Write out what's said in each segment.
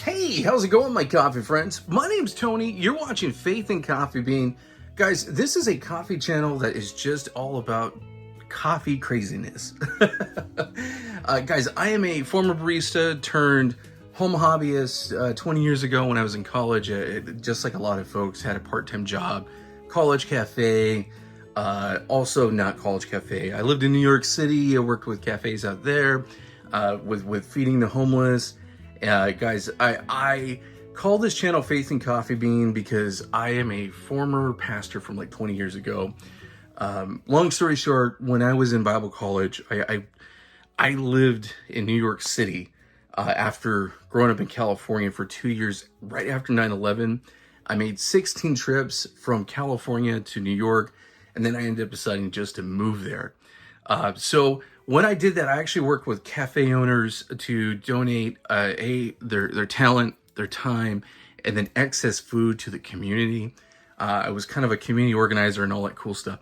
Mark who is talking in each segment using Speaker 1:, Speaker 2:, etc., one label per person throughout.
Speaker 1: Hey, how's it going, my coffee friends? My name's Tony. You're watching Faith and Coffee Bean. Guys, this is a coffee channel that is just all about coffee craziness. Guys, I am a former barista turned home hobbyist 20 years ago when I was in college. Just like a lot of folks, had a part-time job, college cafe, also not college cafe. I lived in New York City. I worked with cafes out there, with feeding the homeless. Guys, I call this channel Faith and Coffee Bean because I am a former pastor from like 20 years ago. Long story short, when I was in Bible college, I lived in New York City after growing up in California for 2 years. Right after 9/11, I made 16 trips from California to New York, and then I ended up deciding just to move there. So when I did that, I actually worked with cafe owners to donate their talent, their time, and then excess food to the community. I was kind of a community organizer and all that cool stuff.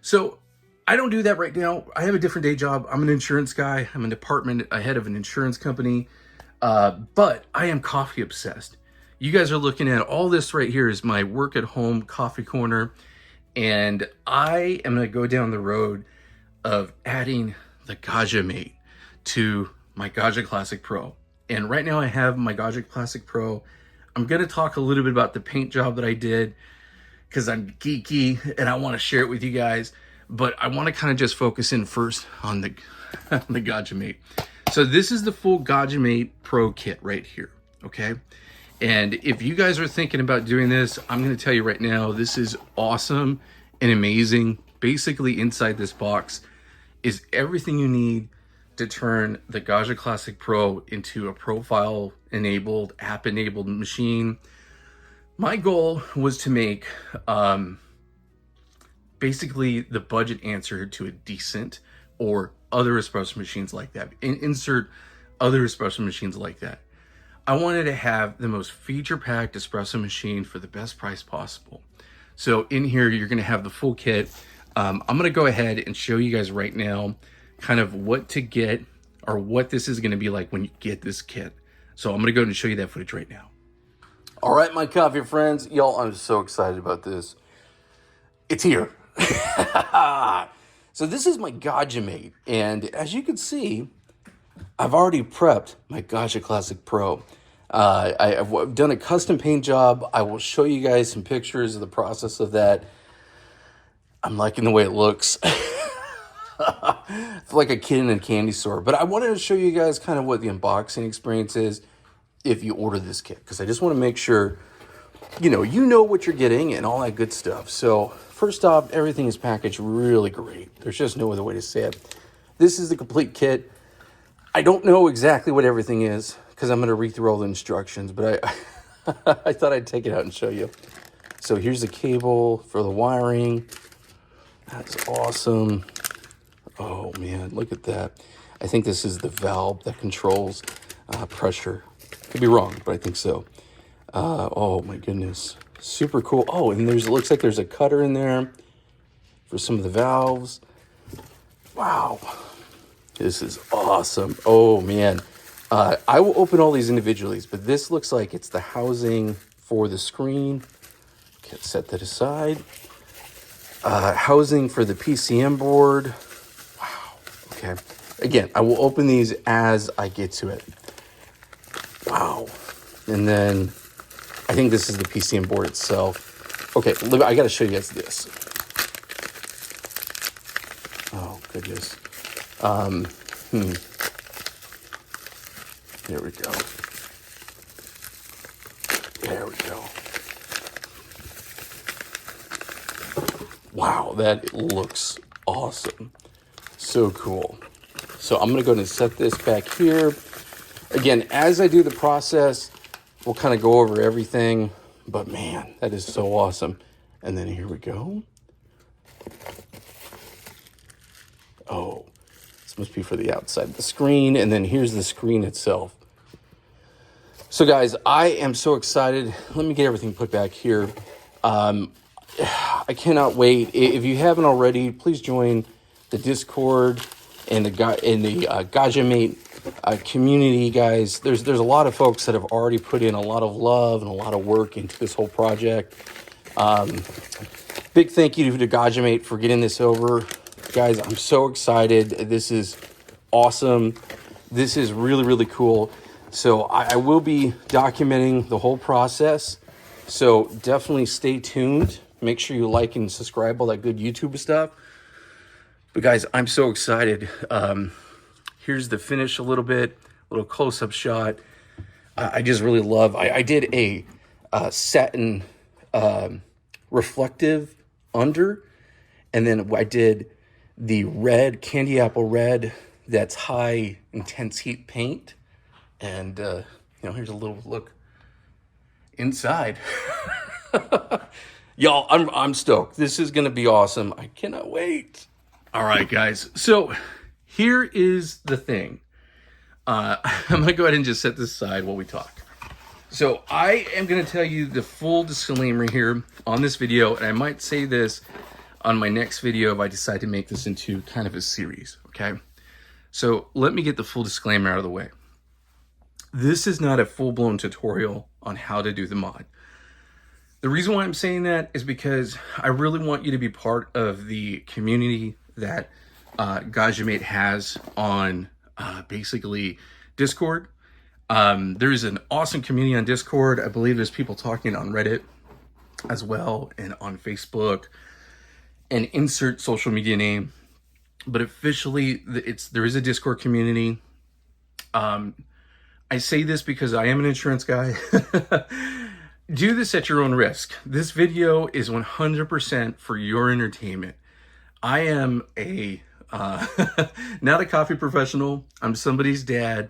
Speaker 1: So I don't do that right now. I have a different day job. I'm an insurance guy. I'm a department head of an insurance company, but I am coffee obsessed. You guys are looking at all this right here is my work at home coffee corner, and I am going to go down the road of adding the GaggiuMate to my Gaggia Classic Pro. And right now I have my Gaggia Classic Pro. I'm going to talk a little bit about the paint job that I did because I'm geeky and I want to share it with you guys. But I want to kind of just focus in first on the GaggiuMate. So this is the full GaggiuMate Pro kit right here, okay? And if you guys are thinking about doing this, I'm going to tell you right now, this is awesome and amazing. Basically inside this box is everything you need to turn the Gaggia Classic Pro into a profile-enabled, app-enabled machine. My goal was to make basically the budget answer to a decent or other espresso machines like that. Insert other espresso machines like that. I wanted to have the most feature-packed espresso machine for the best price possible. So in here, you're going to have the full kit. I'm going to go ahead and show you guys right now kind of what to get or what this is going to be like when you get this kit. So I'm going to go ahead and show you that footage right now. All right, my coffee friends. Y'all, I'm so excited about this. It's here. So this is my GaggiuMate. And as you can see, I've already prepped my Gaggia Classic Pro. I've done a custom paint job. I will show you guys some pictures of the process of that. I'm liking the way it looks. It's like a kid in a candy store. But I wanted to show you guys kind of what the unboxing experience is if you order this kit. Because I just want to make sure, you know what you're getting and all that good stuff. So first off, everything is packaged really great. There's just no other way to say it. This is the complete kit. I don't know exactly what everything is because I'm going to read through all the instructions. But I thought I'd take it out and show you. So here's the cable for the wiring. That's awesome. Oh man, look at that. I think this is the valve that controls pressure. Could be wrong, but I think so. Oh my goodness. Super cool. Oh, and it looks like there's a cutter in there for some of the valves. Wow. This is awesome. Oh man. I will open all these individually, but this looks like it's the housing for the screen. Okay, set that aside. Housing for the PCM board. Wow. Okay. Again, I will open these as I get to it. Wow. And then I think this is the PCM board itself. Okay, I got to show you guys this. Oh, goodness. There we go. There we go. Wow, that looks awesome. So cool. So I'm going to go ahead and set this back here. Again, as I do the process, we'll kind of go over everything. But man, that is so awesome. And then here we go. Oh, this must be for the outside of the screen. And then here's the screen itself. So guys, I am so excited. Let me get everything put back here. I cannot wait. If you haven't already, please join the Discord. in the GaggiuMate community, guys. There's a lot of folks that have already put in a lot of love and a lot of work into this whole project. Big thank you to GaggiuMate for getting this over. Guys, I'm so excited. This is awesome. This is really, really cool. So I will be documenting the whole process. So definitely stay tuned. Make sure you like and subscribe, all that good YouTube stuff. But guys, I'm so excited. Here's the finish a little bit, a little close-up shot. I just really love, I did a satin reflective under, and then I did the red, candy apple red, that's high intense heat paint. And, you know, here's a little look inside. Y'all, I'm stoked. This is going to be awesome. I cannot wait. All right, guys. So here is the thing. I'm going to go ahead and just set this aside while we talk. So I am going to tell you the full disclaimer here on this video, and I might say this on my next video if I decide to make this into kind of a series, okay? So let me get the full disclaimer out of the way. This is not a full-blown tutorial on how to do the mod. The reason why I'm saying that is because I really want you to be part of the community that GaggiuMate has on basically Discord. There's an awesome community on Discord. I believe there's people talking on Reddit as well and on Facebook, and insert social media name. But officially, there is a Discord community. I say this because I am an insurance guy. Do this at your own risk. This video is 100% for your entertainment. I am not a coffee professional. I'm somebody's dad,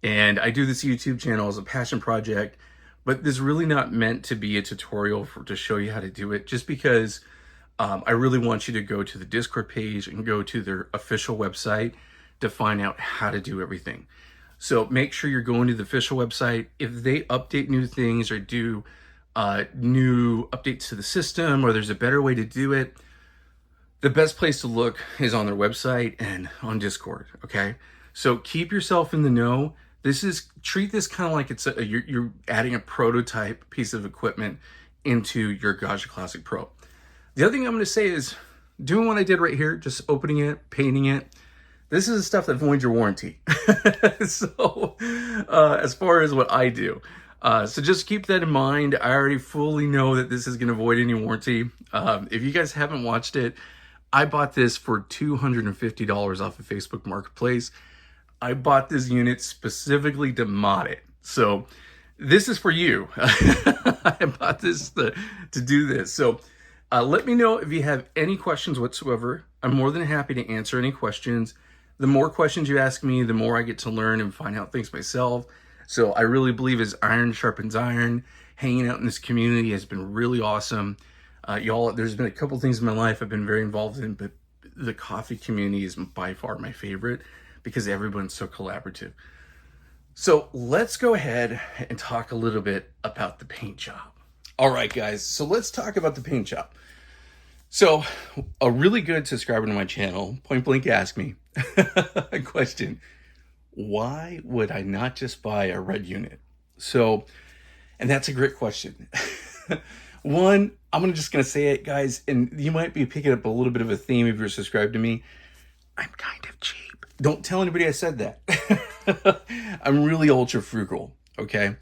Speaker 1: and I do this YouTube channel as a passion project, but this is really not meant to be a tutorial to show you how to do it, just because I really want you to go to the Discord page and go to their official website to find out how to do everything. So make sure you're going to the official website. If they update new things or do new updates to the system, or there's a better way to do it, the best place to look is on their website and on Discord, okay? So keep yourself in the know. Treat this kind of like it's you're adding a prototype piece of equipment into your Gaggia Classic Pro. The other thing I'm going to say is doing what I did right here, just opening it, painting it. This is the stuff that voids your warranty. So as far as what I do. So just keep that in mind. I already fully know that this is going to void any warranty. If you guys haven't watched it, I bought this for $250 off of Facebook Marketplace. I bought this unit specifically to mod it. So this is for you. I bought this to do this. So let me know if you have any questions whatsoever. I'm more than happy to answer any questions. The more questions you ask me, the more I get to learn and find out things myself. So I really believe as iron sharpens iron, hanging out in this community has been really awesome. Y'all, there's been a couple things in my life I've been very involved in, but the coffee community is by far my favorite because everyone's so collaborative. So let's go ahead and talk a little bit about the paint job. All right, guys, so let's talk about the paint job. So a really good subscriber to my channel, point blank asked me a question. Why would I not just buy a red unit? So, and that's a great question. One, I'm just going to say it, guys, and you might be picking up a little bit of a theme if you're subscribed to me. I'm kind of cheap. Don't tell anybody I said that. I'm really ultra frugal, okay?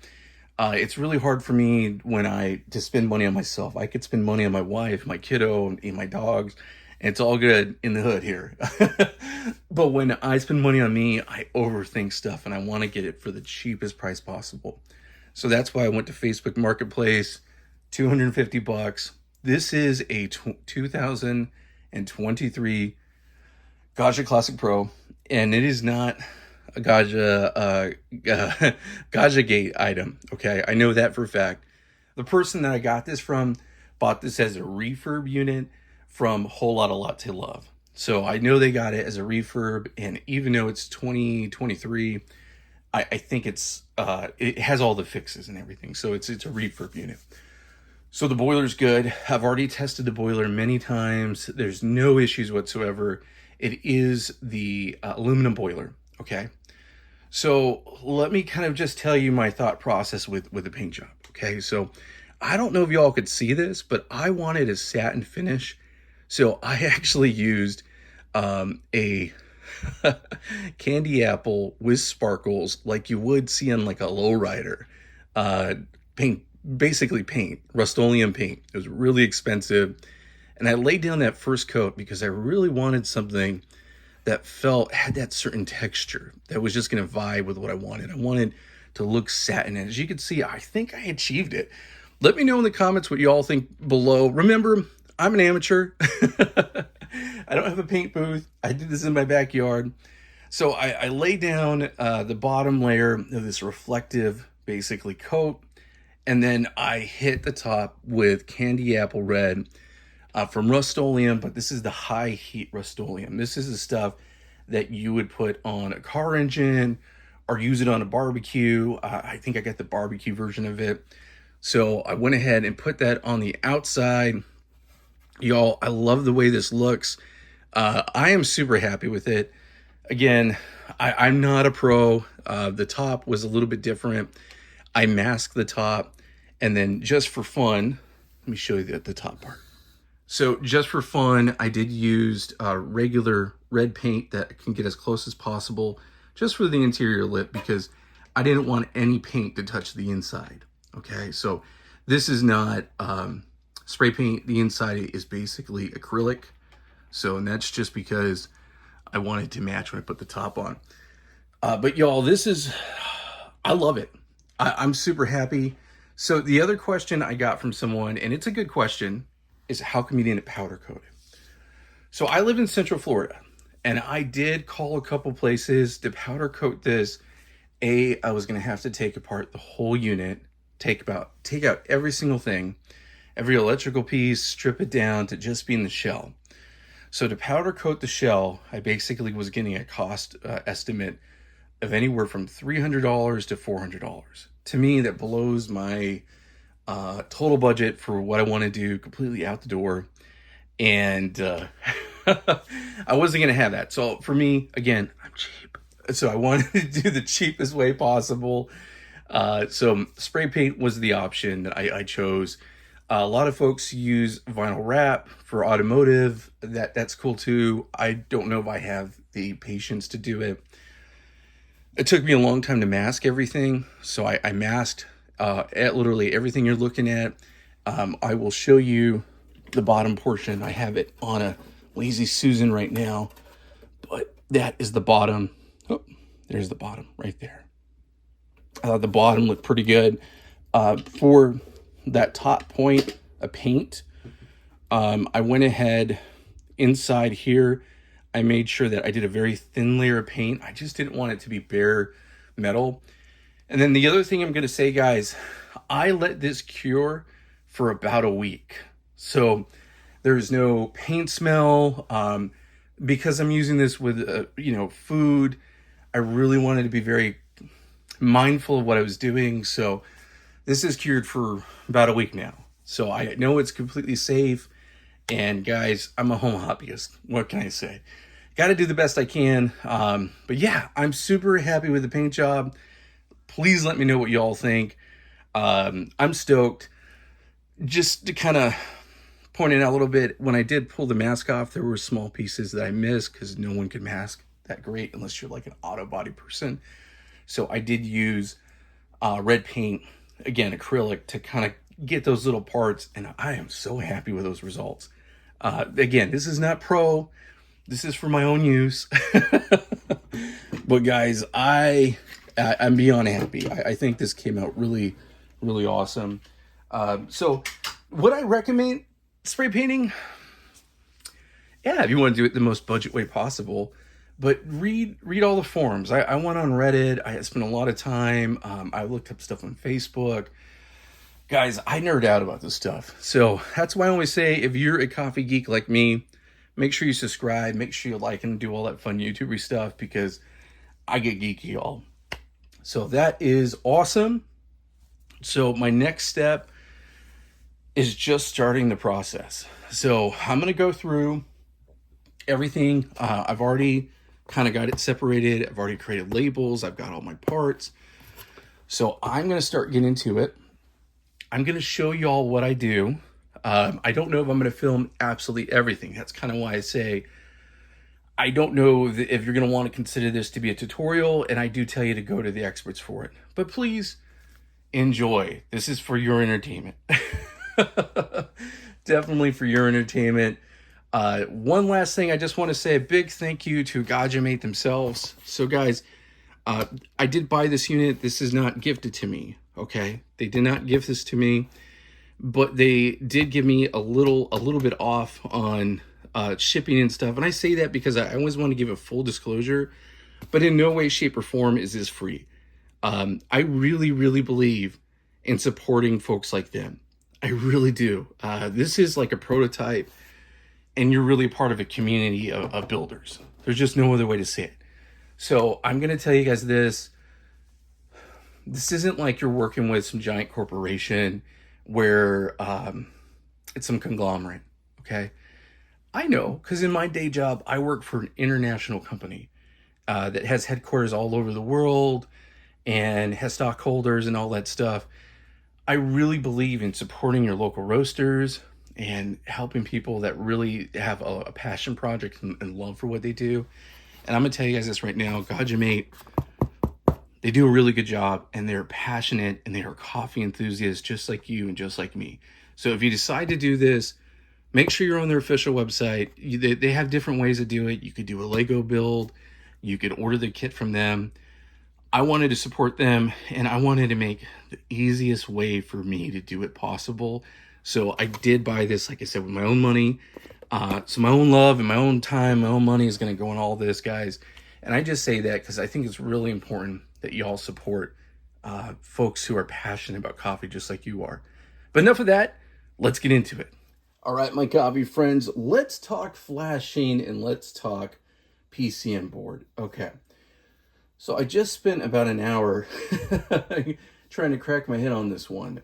Speaker 1: It's really hard for me to spend money on myself. I could spend money on my wife, my kiddo, and my dogs, and it's all good in the hood here. But when I spend money on me, I overthink stuff, and I want to get it for the cheapest price possible. So that's why I went to Facebook Marketplace, $250. This is a 2023 Gaggia Classic Pro, and it is not a GaggiaGate item, okay? I know that for a fact. The person that I got this from bought this as a refurb unit from Whole Lotta Latte Love. So I know they got it as a refurb, and even though it's 2023, I think it has all the fixes and everything. So it's a refurb unit. So the boiler's good. I've already tested the boiler many times. There's no issues whatsoever. It is the aluminum boiler, okay? So let me kind of just tell you my thought process with the paint job, okay? So I don't know if y'all could see this, but I wanted a satin finish. So I actually used a candy apple with sparkles like you would see on like a lowrider. Paint, basically paint, Rust-Oleum paint. It was really expensive. And I laid down that first coat because I really wanted something that had that certain texture that was just going to vibe with what I wanted. I wanted to look satin. And as you can see, I think I achieved it. Let me know in the comments what you all think below. Remember, I'm an amateur. I don't have a paint booth. I did this in my backyard. So I laid down the bottom layer of this reflective, basically, coat. And then I hit the top with candy apple red from Rust-Oleum, but this is the high heat Rust-Oleum. This is the stuff that you would put on a car engine or use it on a barbecue. I think I got the barbecue version of it. So I went ahead and put that on the outside. Y'all, I love the way this looks. I am super happy with it. Again, I'm not a pro. The top was a little bit different. I masked the top, and then just for fun, let me show you the top part. So just for fun, I did use regular red paint that can get as close as possible just for the interior lip because I didn't want any paint to touch the inside. Okay, so this is not spray paint. The inside is basically acrylic. So, and that's just because I wanted to match when I put the top on. But y'all, I love it. I'm super happy. So the other question I got from someone, and it's a good question, is how come you didn't powder coat it? So I live in Central Florida, and I did call a couple places to powder coat this. I was gonna have to take apart the whole unit, take out every single thing, every electrical piece, strip it down to just being the shell. So to powder coat the shell, I basically was getting a cost estimate of anywhere from $300 to $400. To me, that blows my total budget for what I want to do completely out the door. And I wasn't going to have that. So for me, again, I'm cheap. So I wanted to do the cheapest way possible. So spray paint was the option that I chose. A lot of folks use vinyl wrap for automotive. That's cool too. I don't know if I have the patience to do it. It took me a long time to mask everything. So I masked at literally everything you're looking at. I will show you the bottom portion. I have it on a Lazy Susan right now, but that is the bottom. Oh, there's the bottom right there. The bottom looked pretty good. For that top point of paint, I went ahead inside here. I made sure that I did a very thin layer of paint. I just didn't want it to be bare metal. And then the other thing I'm going to say, guys, I let this cure for about a week. So there's no paint smell. Because I'm using this with, food, I really wanted to be very mindful of what I was doing. So this is cured for about a week now. So I know it's completely safe. And guys, I'm a home hobbyist. What can I say? Got to do the best I can. But yeah, I'm super happy with the paint job. Please let me know what y'all think. I'm stoked. Just to kind of point it out a little bit, when I did pull the mask off, there were small pieces that I missed because no one could mask that great unless you're like an auto body person. So I did use red paint, again, acrylic, to kind of get those little parts, and I am so happy with those results. Again, this is not pro. This is for my own use. But guys, I'm beyond happy. I think this came out really, really awesome. So would I recommend spray painting? Yeah, if you want to do it the most budget way possible. But read all the forums. I went on Reddit. I spent a lot of time. I looked up stuff on Facebook. Guys, I nerd out about this stuff. So that's why I always say, if you're a coffee geek like me, make sure you subscribe. Make sure you like and do all that fun YouTuber stuff, because I get geeky, y'all. So that is awesome. So my next step is just starting the process. So I'm going to go through Everything, I've already kind of got it separated. I've already created labels. I've got all my parts. So I'm going to start getting into it. I'm going to show you all what I do. I don't know if I'm going to film absolutely everything. That's kind of why I say I don't know if you're going to want to consider this to be a tutorial, and I do tell you to go to the experts for it. But please enjoy. This is for your entertainment. Definitely for your entertainment. One last thing, I just want to say a big thank you to GaggiuMate themselves. So guys, I did buy this unit. This is not gifted to me, okay? They did not gift this to me, but they did give me a little bit off on shipping and stuff. And I say that because I always want to give a full disclosure, but in no way, shape, or form is this free. I really, really believe in supporting folks like them. I really do. This is like a prototype, and you're really part of a community of builders. There's just no other way to say it. So I'm going to tell you guys this. This isn't like you're working with some giant corporation where it's some conglomerate, okay? I know, because in my day job, I work for an international company that has headquarters all over the world and has stockholders and all that stuff. I really believe in supporting your local roasters and helping people that really have a passion project and love for what they do. And I'm going to tell you guys this right now, GaggiuMate, they do a really good job, and they're passionate, and they are coffee enthusiasts just like you and just like me. So if you decide to do this, make sure you're on their official website. They have different ways to do it. You could do a Lego build. You could order the kit from them. I wanted to support them, and I wanted to make the easiest way for me to do it possible. So I did buy this, like I said, with my own money. So my own love and my own time, my own money is going to go in all this, guys. And I just say that because I think it's really important that y'all support folks who are passionate about coffee just like you are. But enough of that. Let's get into it. All right, my coffee friends, let's talk flashing and let's talk PCM board. Okay. So I just spent about an hour trying to crack my head on this one.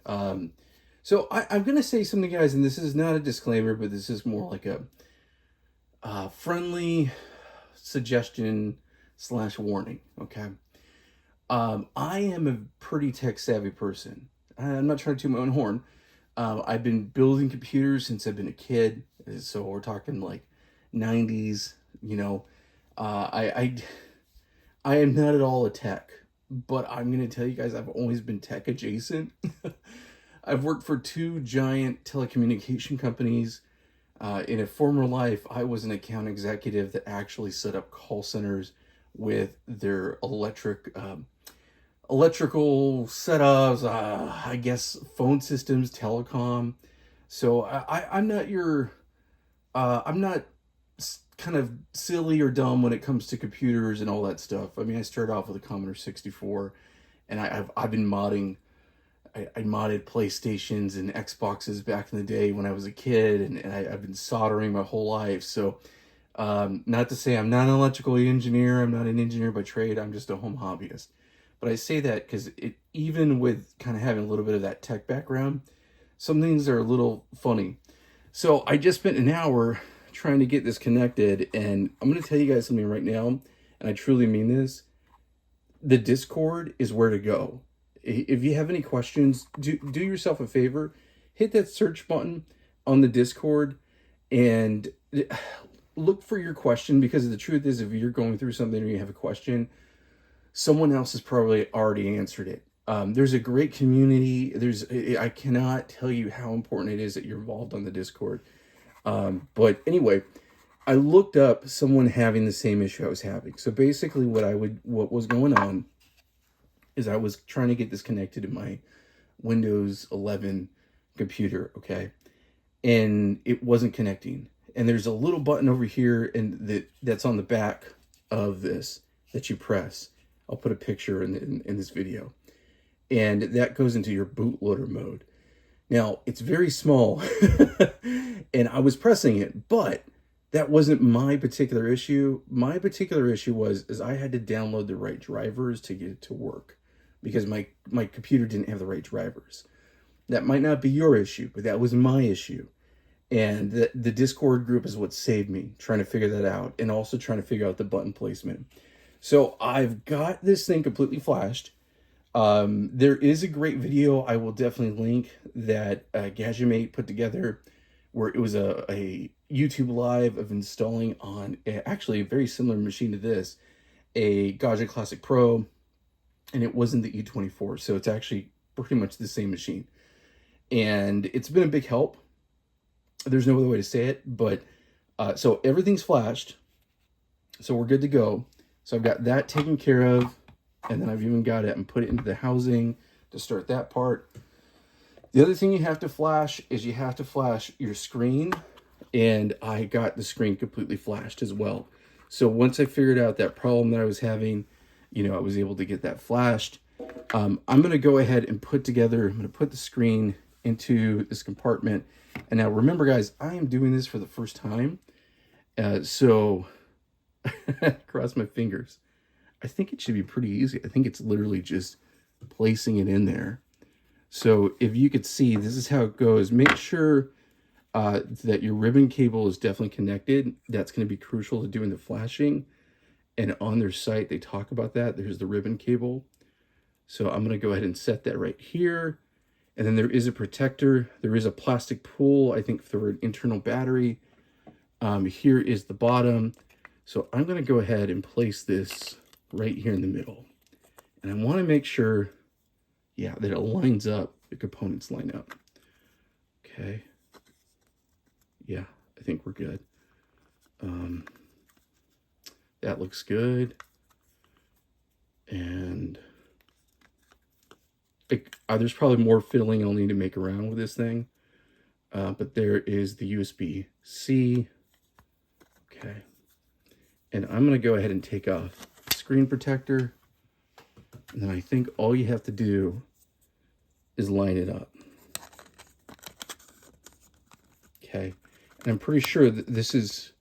Speaker 1: So I'm going to say something, guys, and this is not a disclaimer, but this is more like a friendly suggestion / warning, okay? I am a pretty tech-savvy person. I'm not trying to toot my own horn. I've been building computers since I've been a kid, so we're talking like 90s, you know. I am not at all a tech, but I'm going to tell you guys I've always been tech adjacent. I've worked for 2 giant telecommunication companies. In a former life, I was an account executive that actually set up call centers with their electrical setups, I guess phone systems, telecom. So I'm not your, I'm not kind of silly or dumb when it comes to computers and all that stuff. I mean, I started off with a Commodore 64, and I've been modding. I modded PlayStations and Xboxes back in the day when I was a kid, and I've been soldering my whole life. So, not to say I'm not an electrical engineer, I'm not an engineer by trade, I'm just a home hobbyist. But I say that because even with kind of having a little bit of that tech background, some things are a little funny. So I just spent an hour trying to get this connected, and I'm going to tell you guys something right now, and I truly mean this. The Discord is where to go. If you have any questions, do yourself a favor, hit that search button on the Discord and look for your question, because the truth is, if you're going through something or you have a question, someone else has probably already answered it. There's a great community. I cannot tell you how important it is that you're involved on the Discord. But anyway, I looked up someone having the same issue I was having. So basically what was going on is I was trying to get this connected to my Windows 11 computer, okay? And it wasn't connecting. And there's a little button over here that's on the back of this that you press. I'll put a picture in this video. And that goes into your bootloader mode. Now, it's very small, and I was pressing it, but that wasn't my particular issue. My particular issue is I had to download the right drivers to get it to work, because my computer didn't have the right drivers. That might not be your issue, but that was my issue. And the Discord group is what saved me, trying to figure that out, and also trying to figure out the button placement. So I've got this thing completely flashed. There is a great video I will definitely link that GaggiuMate put together, where it was a YouTube live of installing on actually a very similar machine to this, a Gaggia Classic Pro, and it wasn't the E24, so it's actually pretty much the same machine. And it's been a big help. There's no other way to say it, but so everything's flashed, so we're good to go. So I've got that taken care of, and then I've even got it and put it into the housing to start that part. The other thing you have to flash is you have to flash your screen, and I got the screen completely flashed as well. So once I figured out that problem that I was having, you know, I was able to get that flashed. I'm going to go ahead and I'm going to put the screen into this compartment. And now remember, guys, I am doing this for the first time. So cross my fingers. I think it should be pretty easy. I think it's literally just placing it in there. So if you could see, this is how it goes. Make sure that your ribbon cable is definitely connected. That's going to be crucial to doing the flashing. And on their site, they talk about that. There's the ribbon cable. So I'm going to go ahead and set that right here. And then there is a protector. There is a plastic pool, I think, for an internal battery. Here is the bottom. So I'm going to go ahead and place this right here in the middle. And I want to make sure, yeah, that it lines up. The components line up. Okay. Yeah, I think we're good. That looks good. And there's probably more fiddling I'll need to make around with this thing. But there is the USB-C. Okay. And I'm going to go ahead and take off the screen protector. And then I think all you have to do is line it up. Okay. And I'm pretty sure that this is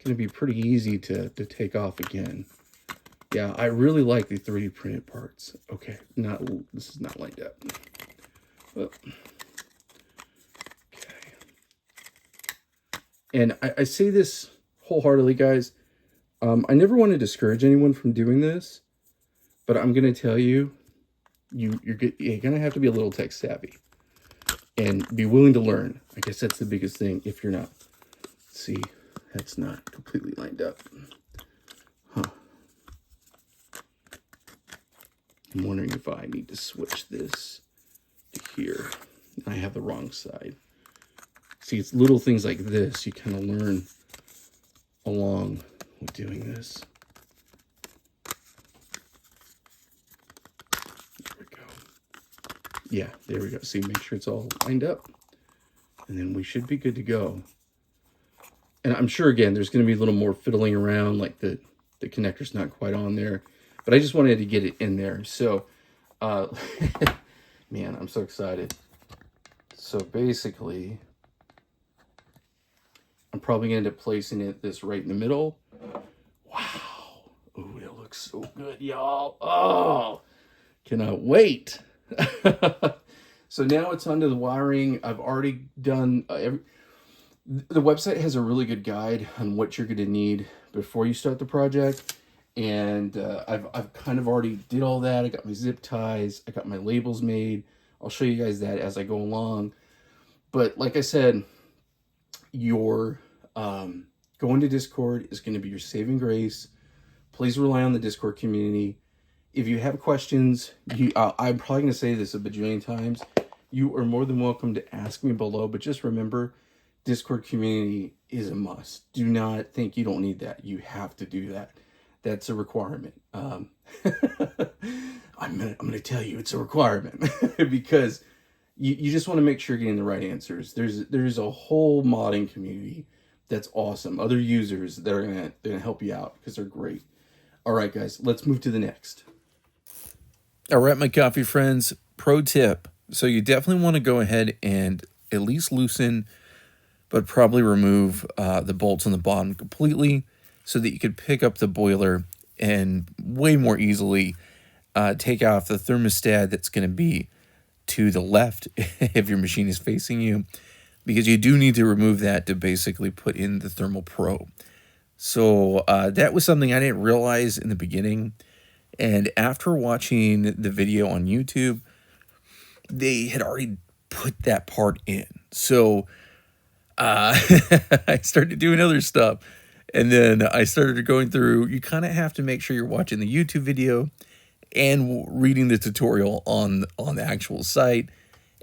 Speaker 1: going to be pretty easy to take off again. Yeah, I really like the 3D printed parts. Okay, this is not lined up. Well, okay. And I say this wholeheartedly, guys. I never want to discourage anyone from doing this, but I'm going to tell you, you're going to have to be a little tech savvy and be willing to learn. I guess that's the biggest thing if you're not. Let's see, that's not completely lined up. Huh. I'm wondering if I need to switch this to here. I have the wrong side. See, it's little things like this you kind of learn along with doing this. There we go. Yeah, there we go. See, make sure it's all lined up. And then we should be good to go. And I'm sure, again, there's going to be a little more fiddling around, like the connector's not quite on there. But I just wanted to get it in there. So, man, I'm so excited. So basically, I'm probably going to end up placing this right in the middle. Wow. Oh, it looks so good, y'all. Oh, cannot wait. So now it's onto the wiring. I've already done the website has a really good guide on what you're going to need before you start the project. And I've kind of already did all that. I got my zip ties. I got my labels made. I'll show you guys that as I go along. But like I said, your going to Discord is going to be your saving grace. Please rely on the Discord community. If you have questions, I'm probably going to say this a bajillion times. You are more than welcome to ask me below. But just remember, Discord community is a must. Do not think you don't need that. You have to do that. That's a requirement. I'm gonna tell you it's a requirement because you just want to make sure you're getting the right answers. There's a whole modding community that's awesome. Other users that are gonna help you out because they're great. All right, guys, let's move to the next. All right, my coffee friends. Pro tip: so you definitely want to go ahead and at least loosen, but probably remove the bolts on the bottom completely, so that you could pick up the boiler and way more easily take off the thermostat that's going to be to the left if your machine is facing you. because you do need to remove that to basically put in the Thermal Pro. So that was something I didn't realize in the beginning. And after watching the video on YouTube, they had already put that part in. So I started doing other stuff. And then I started going through, you kind of have to make sure you're watching the YouTube video and reading the tutorial on the actual site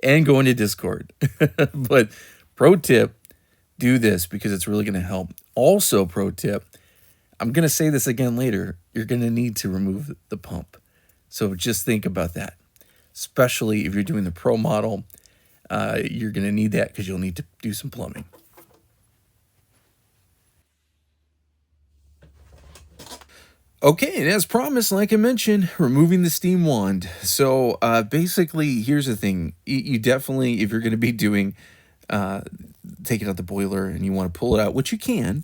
Speaker 1: and going to Discord. But pro tip, do this because it's really going to help. Also, pro tip, I'm going to say this again later, you're going to need to remove the pump. So just think about that, especially if you're doing the Pro model. You're going to need that because you'll need to do some plumbing. Okay, and as promised, like I mentioned, removing the steam wand. So basically, here's the thing. You definitely, if you're going to be doing, taking out the boiler and you want to pull it out, which you can,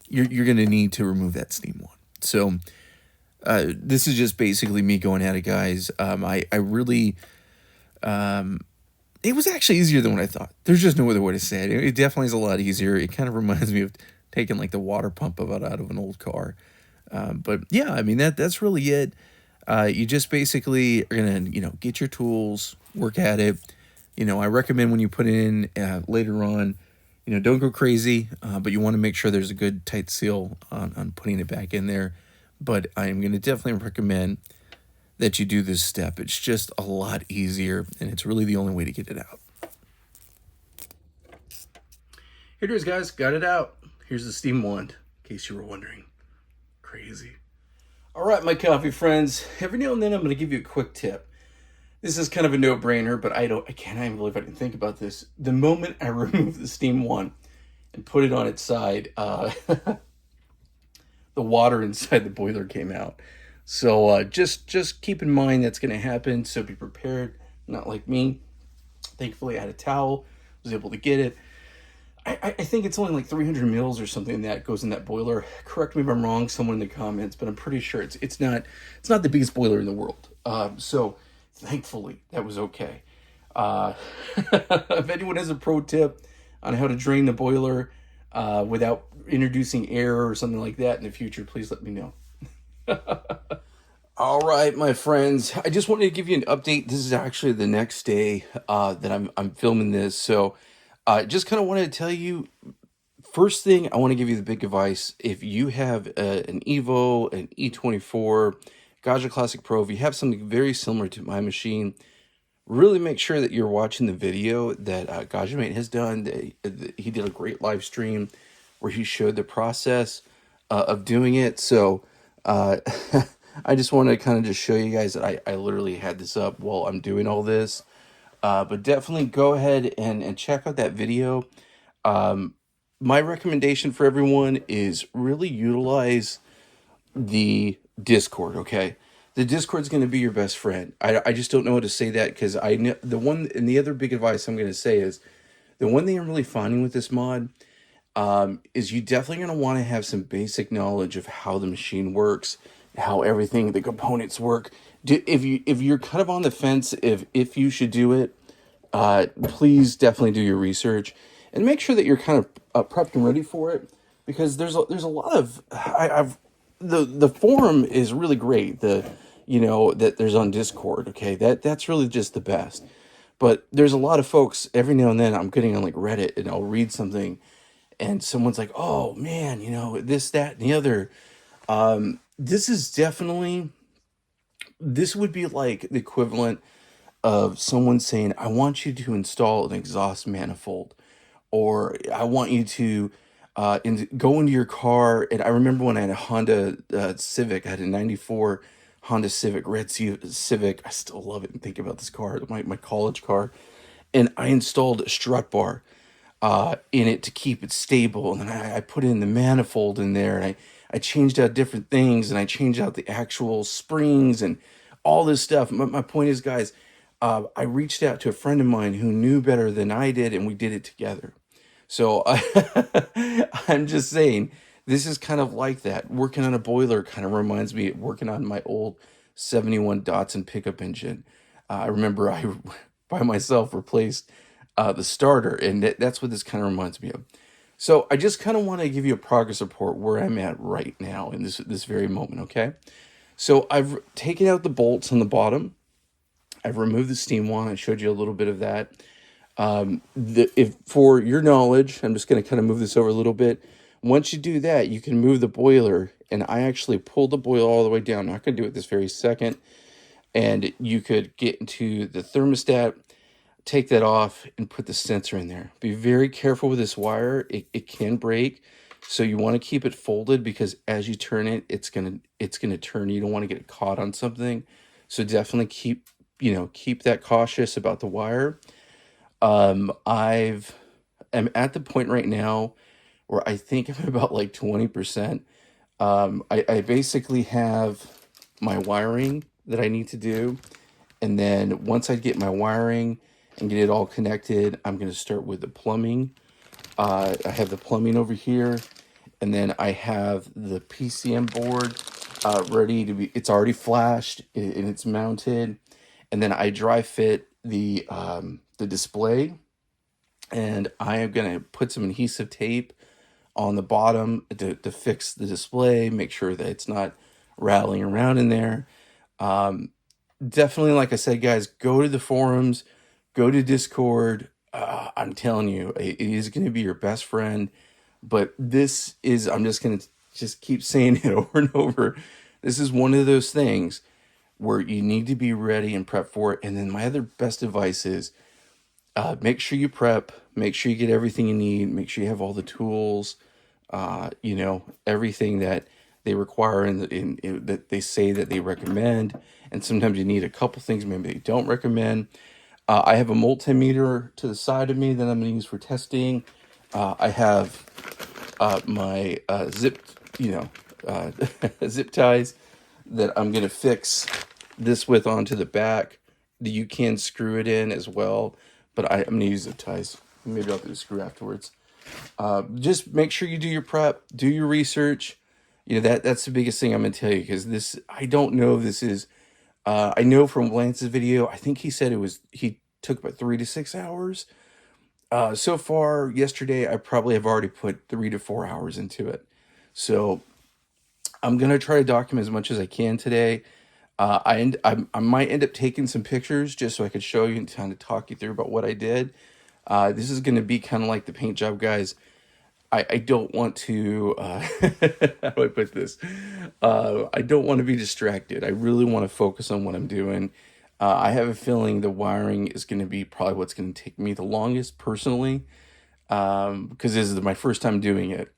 Speaker 1: you're going to need to remove that steam wand. So this is just basically me going at it, guys. I really, it was actually easier than what I thought. There's just no other way to say it. It definitely is a lot easier. It kind of reminds me of taking like the water pump out of an old car. But yeah, I mean, that's really it. You just basically are going to, get your tools, work at it. I recommend when you put it in later on, don't go crazy, but you want to make sure there's a good tight seal on putting it back in there. But I am going to definitely recommend that you do this step. It's just a lot easier, and it's really the only way to get it out. Here it is, guys. Got it out. Here's the steam wand, in case you were wondering. Crazy. All right, my coffee friends. Every now and then I'm going to give you a quick tip. This is kind of a no-brainer, but I can't even believe I didn't think about this. The moment I removed the steam wand and put it on its side, the water inside the boiler came out. So just keep in mind that's going to happen. So be prepared. Not like me. Thankfully, I had a towel. Was able to get it. I think it's only like 300 mils or something that goes in that boiler. Correct me if I'm wrong, someone in the comments, but I'm pretty sure it's not the biggest boiler in the world. So thankfully that was okay. If anyone has a pro tip on how to drain the boiler without introducing air or something like that in the future, please let me know. All right, my friends, I just wanted to give you an update. This is actually the next day that I'm filming this, so I just kind of wanted to tell you, first thing, I want to give you the big advice. If you have an Evo, an E24, Gaggia Classic Pro, if you have something very similar to my machine, really make sure that you're watching the video that GaggiuMate has done. He did a great live stream where he showed the process of doing it. So I just want to kind of just show you guys that I literally had this up while I'm doing all this. But definitely go ahead and check out that video. My recommendation for everyone is really utilize the Discord, okay? The Discord's going to be your best friend. I just don't know how to say that because I know the other big advice I'm going to say is the one thing I'm really finding with this mod is you definitely going to want to have some basic knowledge of how the machine works, how everything, the components work. If you're kind of on the fence if you should do it, please definitely do your research and make sure that you're kind of prepped and ready for it, because there's a lot of the forum is really great, that there's on Discord, okay, that's really just the best. But there's a lot of folks, every now and then I'm getting on like Reddit and I'll read something and someone's like, oh man, this, that, and the other. This would be like the equivalent of someone saying, I want you to install an exhaust manifold, or I want you to go into your car. And I remember when I had a Honda Civic, I had a 94 Honda Civic, red Civic. I still love it and think about this car, my college car. And I installed a strut bar in it to keep it stable. And then I put in the manifold in there, and I changed out different things, and I changed out the actual springs and all this stuff. My point is, guys, I reached out to a friend of mine who knew better than I did, and we did it together. So I'm just saying, this is kind of like that. Working on a boiler kind of reminds me of working on my old 71 Datsun pickup engine. I remember I, by myself, replaced the starter, and that's what this kind of reminds me of. So I just kind of want to give you a progress report where I'm at right now in this very moment, okay? So I've taken out the bolts on the bottom. I've removed the steam wand. I showed you a little bit of that. If for your knowledge, I'm just going to kind of move this over a little bit. Once you do that, you can move the boiler, and I actually pulled the boiler all the way down. I'm not going to do it this very second. And you could get into the thermostat, take that off, and put the sensor in there. Be very careful with this wire. It can break. So you want to keep it folded, because as you turn it, it's gonna turn. You don't want to get caught on something. So definitely keep that cautious about the wire. I'm at the point right now where I think I'm about like 20%. I basically have my wiring that I need to do. And then once I get my wiring and get it all connected, I'm going to start with the plumbing. I have the plumbing over here. And then I have the PCM board ready to be, it's already flashed and it's mounted. And then I dry fit the display. And I am going to put some adhesive tape on the bottom to fix the display, make sure that it's not rattling around in there. Definitely, like I said, guys, go to the forums, go to Discord. I'm telling you, it is going to be your best friend. But this is, I'm just going to just keep saying it over and over. This is one of those things where you need to be ready and prep for it. And then my other best advice is make sure you prep, make sure you get everything you need, make sure you have all the tools, everything that they require in that they say that they recommend. And sometimes you need a couple things maybe they don't recommend. I have a multimeter to the side of me that I'm going to use for testing. I have my zip ties that I'm going to fix this with onto the back. You can screw it in as well, but I'm going to use zip ties. Maybe I'll do a screw afterwards. Just make sure you do your prep, do your research. That's the biggest thing I'm going to tell you, because this, I don't know if this is, I know from Lance's video, I think he said he took about 3 to 6 hours. So far, yesterday, I probably have already put 3 to 4 hours into it. So I'm going to try to document as much as I can today. I might end up taking some pictures just so I could show you and kind of talk you through about what I did. This is going to be kind of like the paint job, guys. I don't want to, how do I put this? I don't want to be distracted. I really want to focus on what I'm doing. I have a feeling the wiring is going to be probably what's going to take me the longest personally, because this is my first time doing it.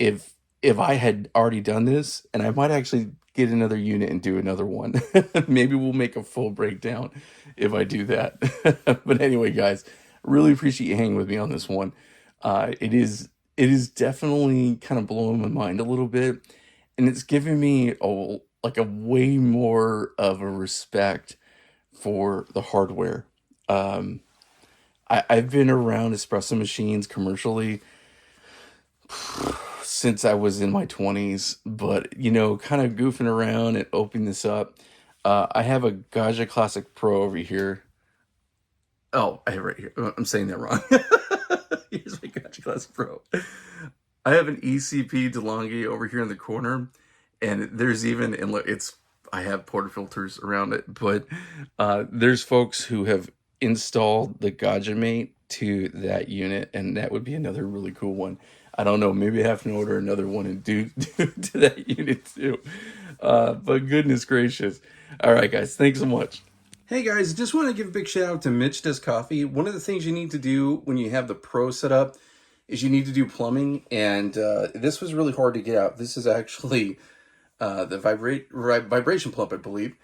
Speaker 1: If I had already done this, and I might actually get another unit and do another one. Maybe we'll make a full breakdown if I do that. But anyway, guys, really appreciate you hanging with me on this one. It is definitely kind of blowing my mind a little bit, and it's giving me a way more of a respect for the hardware. I've been around espresso machines commercially since I was in my 20s, but kind of goofing around and opening this up. I have a Gaggia Classic Pro over here. Oh, I have right here. I'm saying that wrong. Here's my Gaggia Classic Pro. I have an ECP DeLonghi over here in the corner, and there's even, and look, I have portafilters around it, but there's folks who have installed the GaggiuMate to that unit, and that would be another really cool one. I don't know, maybe I have to order another one and do to that unit too. But goodness gracious. All right, guys, thanks so much. Hey guys, just want to give a big shout out to Mitch Does Coffee. One of the things you need to do when you have the Pro set up is you need to do plumbing, and this was really hard to get out. This is actually the vibration pump, I believe.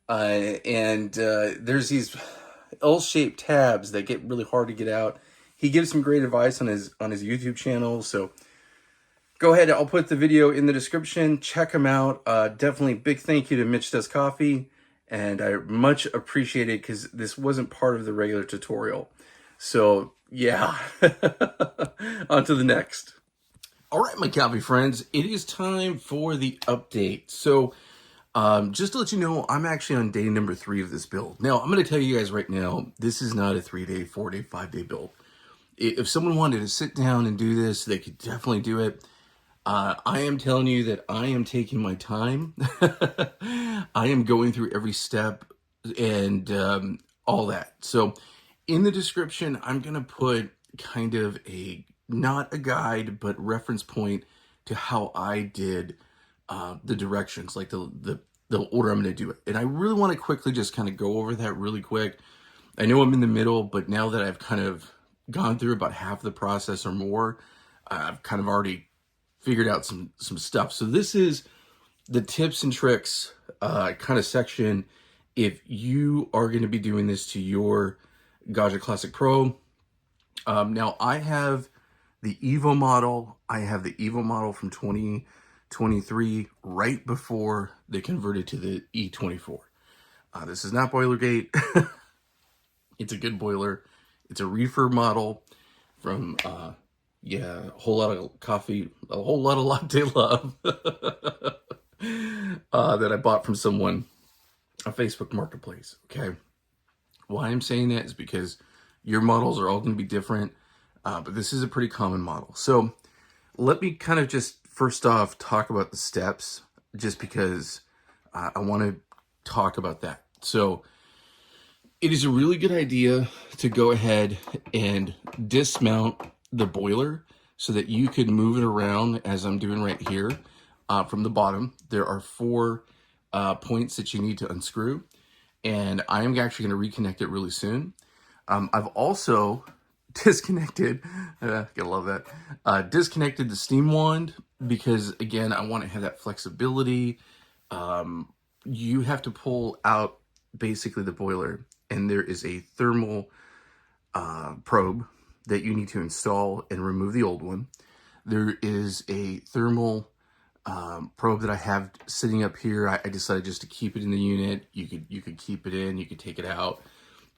Speaker 1: And there's these L-shaped tabs that get really hard to get out. He gives some great advice on his YouTube channel, so go ahead. I'll put the video in the description. Check him out. Definitely big thank you to Mitch Does Coffee, and I much appreciate it because this wasn't part of the regular tutorial. So yeah, on to the next. All right, my coffee friends, it is time for the update. So Just to let you know, I'm actually on day number 3 of this build. Now, I'm going to tell you guys right now, this is not a 3-day, 4-day, 5-day build. If someone wanted to sit down and do this, they could definitely do it. I am telling you that I am taking my time. I am going through every step and all that. So in the description, I'm going to put kind of not a guide, but reference point to how I did the directions, like the order I'm going to do it. And I really want to quickly just kind of go over that really quick. I know I'm in the middle, but now that I've kind of gone through about half the process or more, I've kind of already figured out some stuff. So this is the tips and tricks kind of section if you are going to be doing this to your Gaggia Classic Pro. Now I have the Evo model. I have the Evo model from 2023 right before they converted to the E24. This is not Boilergate. It's a good boiler. It's a refurb model from yeah, a whole lot of coffee, a whole lot of latte love that I bought from someone on Facebook Marketplace. Okay, why I'm saying that is because your models are all going to be different, but this is a pretty common model. So let me kind of just first off talk about the steps, just because I want to talk about that. So it is a really good idea to go ahead and dismount the boiler so that you can move it around as I'm doing right here. From the bottom, there are 4 points that you need to unscrew, and I am actually going to reconnect it really soon. I've also disconnected, gotta love that, disconnected the steam wand because, again, I want to have that flexibility. You have to pull out basically the boiler, and there is a thermal probe that you need to install and remove the old one. There is a thermal probe that I have sitting up here. I decided just to keep it in the unit. You could keep it in, you could take it out.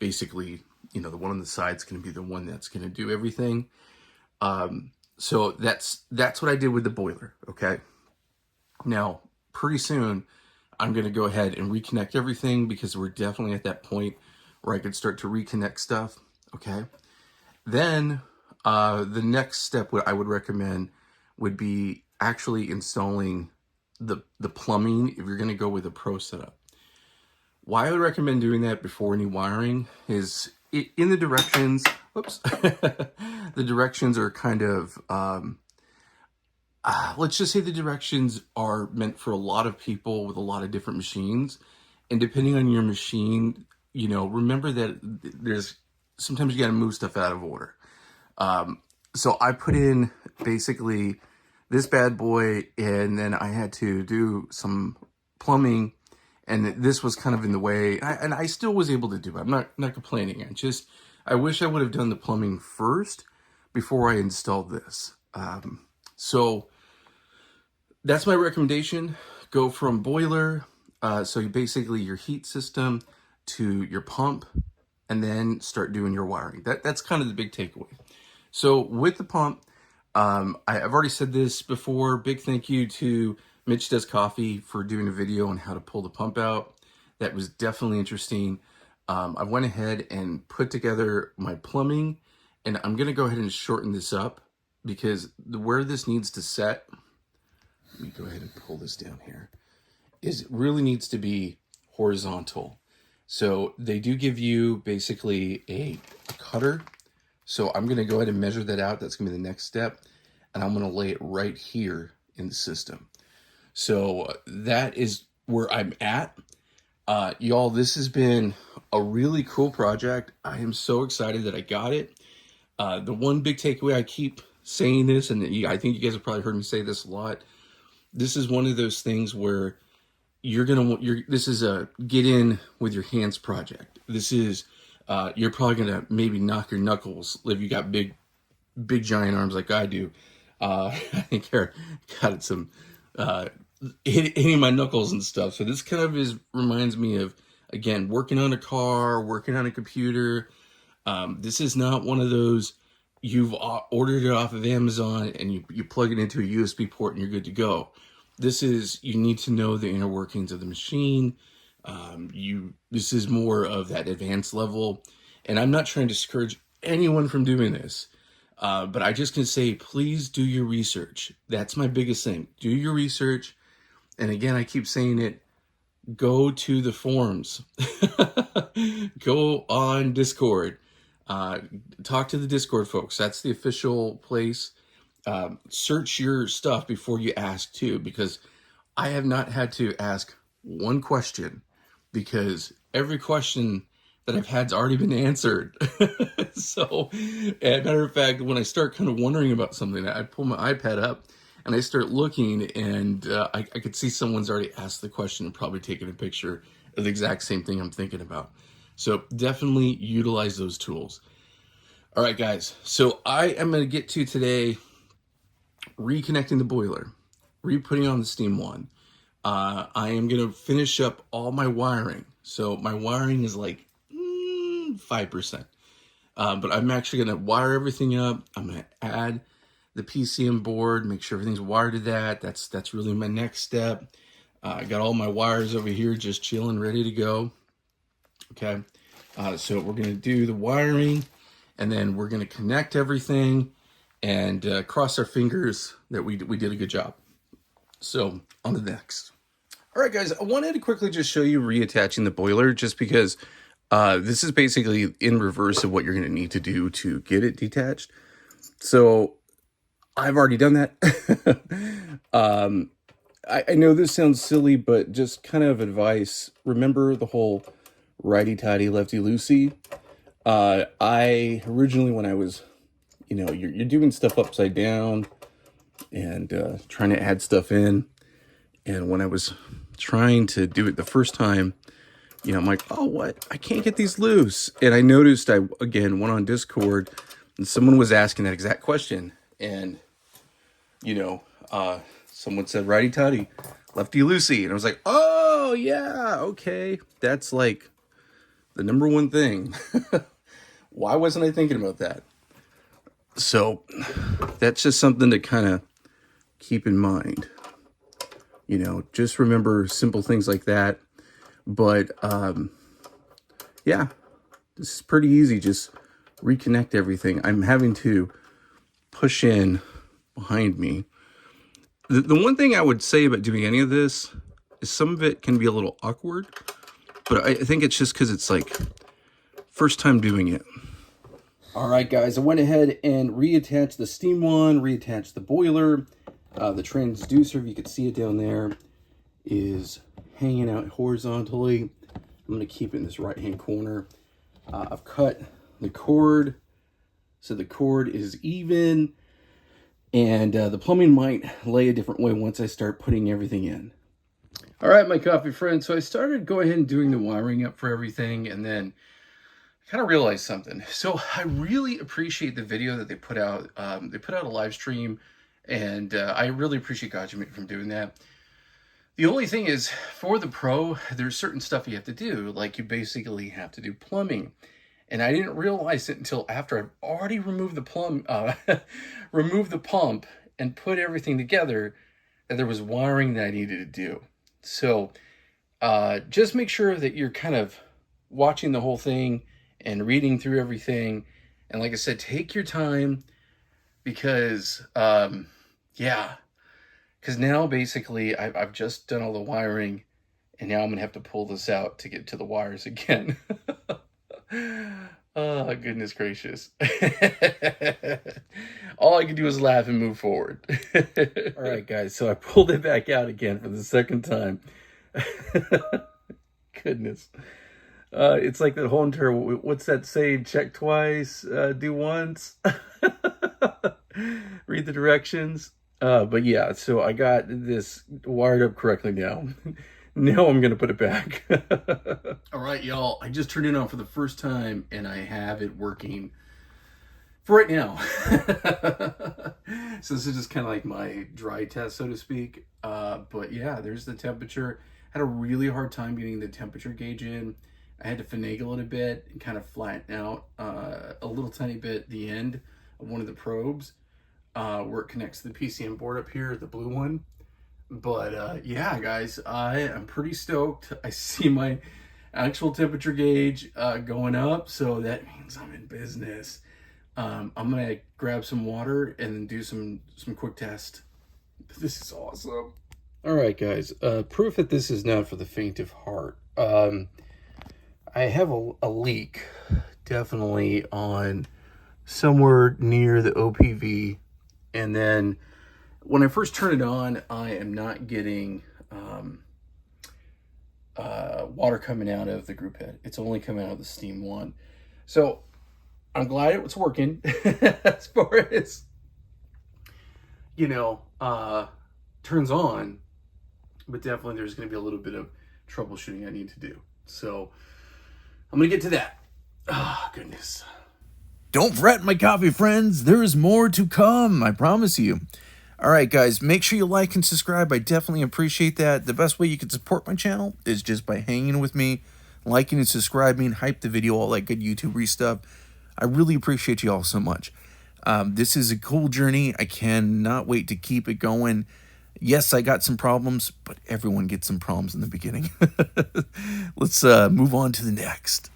Speaker 1: Basically, you know, the one on the side is going to be the one that's going to do everything. So that's what I did with the boiler. Okay. Now, pretty soon, I'm going to go ahead and reconnect everything because we're definitely at that point where I could start to reconnect stuff. Okay. Then the next step what I would recommend would be actually installing the plumbing if you're going to go with a pro setup. Why I would recommend doing that before any wiring is in the directions. Whoops. The directions are kind of, let's just say the directions are meant for a lot of people with a lot of different machines. And depending on your machine, you know, remember that there's sometimes you got to move stuff out of order. So I put in basically this bad boy, and then I had to do some plumbing, and this was kind of in the way, and I still was able to do it. I'm not complaining. I wish I would have done the plumbing first before I installed this. So that's my recommendation. Go from boiler, so you basically your heat system, to your pump, and then start doing your wiring. That's kind of the big takeaway. So with the pump, I've already said this before. Big thank you to Mitch Does Coffee for doing a video on how to pull the pump out. That was definitely interesting. I went ahead and put together my plumbing, and I'm going to go ahead and shorten this up because where this needs to set, let me go ahead and pull this down here, is it really needs to be horizontal. So they do give you basically a cutter. So I'm going to go ahead and measure that out. That's going to be the next step. And I'm going to lay it right here in the system. So that is where I'm at. Y'all, this has been a really cool project. I am so excited that I got it. The one big takeaway, I keep saying this, and I think you guys have probably heard me say this a lot. This is one of those things where this is a get in with your hands project. This is, you're probably going to maybe knock your knuckles if you got big giant arms like I do. I think I got some, hitting my knuckles and stuff. So this kind of reminds me of, again, working on a car, working on a computer. This is not one of those, you've ordered it off of Amazon and you plug it into a USB port and you're good to go. you need to know the inner workings of the machine. This is more of that advanced level, and I'm not trying to discourage anyone from doing this. But I just can say, please do your research. That's my biggest thing. Do your research. And again, I keep saying it, go to the forums. Go on Discord. Talk to the Discord folks. That's the official place. Search your stuff before you ask too, because I have not had to ask one question, because every question that I've had's already been answered. So, as a matter of fact, when I start kind of wondering about something, I pull my iPad up and I start looking, and I could see someone's already asked the question and probably taken a picture of the exact same thing I'm thinking about. So definitely utilize those tools. All right, guys. So I am going to get to today reconnecting the boiler, re-putting on the steam one. I am going to finish up all my wiring. So my wiring is like 5%. But I'm actually going to wire everything up. I'm going to add the PCM board, make sure everything's wired to that. That's really my next step. I got all my wires over here just chilling, ready to go. Okay. So we're going to do the wiring, and then we're going to connect everything and cross our fingers that we did a good job. So on to the next. All right, guys, I wanted to quickly just show you reattaching the boiler, just because this is basically in reverse of what you're going to need to do to get it detached. So I've already done that. I know this sounds silly, but just kind of advice. Remember the whole righty-tighty, lefty-loosey? I originally, when I was, you're doing stuff upside down and trying to add stuff in. And when I was trying to do it the first time, I'm like, oh, what? I can't get these loose. And I noticed again, went on Discord, and someone was asking that exact question. And, someone said righty-tighty, lefty-loosey. And I was like, oh, yeah, okay. That's like the number one thing. Why wasn't I thinking about that? So that's just something to kind of keep in mind. Just remember simple things like that. But, yeah, this is pretty easy. Just reconnect everything. I'm having to push in behind me. The one thing I would say about doing any of this is some of it can be a little awkward, but I think it's just because it's like first time doing it. All right, guys, I went ahead and reattached the steam one, reattached the boiler. The transducer, if you could see it down there, is hanging out horizontally. I'm going to keep it in this right-hand corner. I've cut the cord so the cord is even, and the plumbing might lay a different way once I start putting everything in. All right, my coffee friends. So I started going ahead and doing the wiring up for everything, and then I kind of realized something. So I really appreciate the video that they put out. They put out a live stream, and I really appreciate GaggiuMate from doing that. The only thing is, for the Pro, there's certain stuff you have to do. Like, you basically have to do plumbing. And I didn't realize it until after I've already removed the removed the pump and put everything together, that there was wiring that I needed to do. So just make sure that you're kind of watching the whole thing and reading through everything. And like I said, take your time, because yeah, because now basically I've just done all the wiring, and now I'm gonna have to pull this out to get to the wires again. Oh, goodness gracious. All I can do is laugh and move forward. All right, guys, so I pulled it back out again for the second time. Goodness. It's like that whole entire, what's that saying? Check twice, do once. Read the directions. But yeah, so I got this wired up correctly now. Now I'm going to put it back. All right, y'all. I just turned it on for the first time, and I have it working for right now. So this is just kind of like my dry test, so to speak. But yeah, there's the temperature. I had a really hard time getting the temperature gauge in. I had to finagle it a bit and kind of flatten out a little tiny bit the end of one of the probes where it connects to the PCM board up here, the blue one. But yeah, guys, I am pretty stoked. I see my actual temperature gauge going up, so that means I'm in business. I'm gonna grab some water and then do some quick test. This is awesome. All right, guys, proof that this is not for the faint of heart. I have a leak, definitely on somewhere near the OPV, and then when I first turn it on, I am not getting water coming out of the group head. It's only coming out of the steam one. So I'm glad it was working as far as, you know, turns on, but definitely there's going to be a little bit of troubleshooting I need to do. So I'm going to get to that. Oh, goodness. Don't fret, my coffee friends. There is more to come, I promise you. All right, guys, make sure you like and subscribe. I definitely appreciate that. The best way you can support my channel is just by hanging with me, liking and subscribing, hype the video, all that good YouTubery stuff. I really appreciate you all so much. This is a cool journey. I cannot wait to keep it going. Yes, I got some problems, but everyone gets some problems in the beginning. Let's move on to the next.